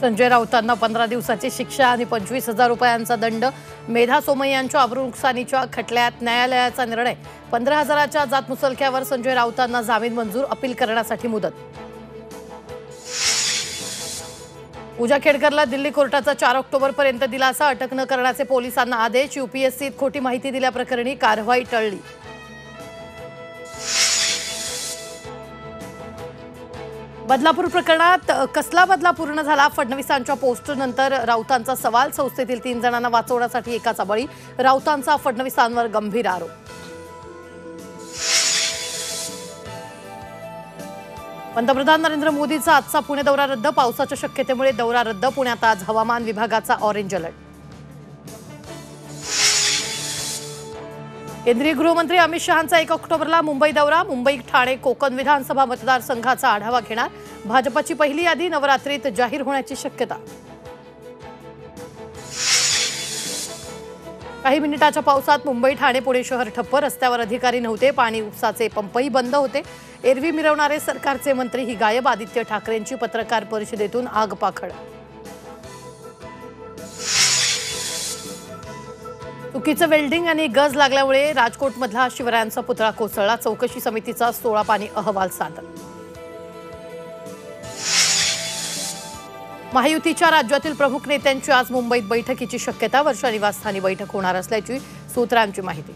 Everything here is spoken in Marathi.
संजय राऊतांना 15 दिवसाची शिक्षा आणि 25,000 रुपयांचा दंड। मेधा सोमय्यांच्या अब्रू नुकसानीच्या खटल्यात न्यायालयाचा निर्णय। 15,000च्या जात मुचलक्यावर संजय राऊतांना जामीन मंजूर, अपील करण्यासाठी मुदत। पूजा खेडकरला दिल्ली कोर्टाचा 4 ऑक्टोबरपर्यंत दिलासा। अटक न करण्याचे पोलिसांना आदेश। यूपीएससीत खोटी माहिती दिल्याप्रकरणी कारवाई टळली। बदलापूर प्रकरणात कसला बदला पूर्ण झाला? फडणवीसांच्या पोस्टनंतर राऊतांचा सवाल। संस्थेतील 3 जणांना वाचवण्यासाठी एकाचा बळी। राऊतांचा फडणवीसांवर गंभीर आरोप। पंतप्रधान नरेंद्र मोदींचा आजचा पुणे दौरा रद्द। पावसाच्या शक्यतेमुळे दौरा रद्द। पुण्यात आज हवामान विभागाचा ऑरेंज अलर्ट। केंद्रीय गृहमंत्री अमित शहांचा 1 ऑक्टोबरला मुंबई दौरा। मुंबई, ठाणे, कोकण विधानसभा मतदारसंघाचा आढावा घेणार। भाजपची पहिली यादी नवरात्रीत जाहीर होण्याची शक्यता। काही मिनिटाच्या पावसात मुंबई, ठाणे, पुणे शहर ठप्प। रस्त्यावर अधिकारी नव्हते। पाणी उपसाचे पंपही बंद होते। एरवी मिरवणारे सरकारचे मंत्रीही गायब। आदित्य ठाकरेंची पत्रकार परिषदेतून आगपाखड। चुकीचं वेल्डिंग आणि गज लागल्यामुळे राजकोटमधला शिवरायांचा पुतळा कोसळला। चौकशी समितीचा 16 पानी अहवाल सादर। महायुतीच्या राज्यातील प्रमुख नेत्यांची आज मुंबईत बैठकीची शक्यता। वर्षा निवासस्थानी बैठक होणार असल्याची सूत्रांची माहिती।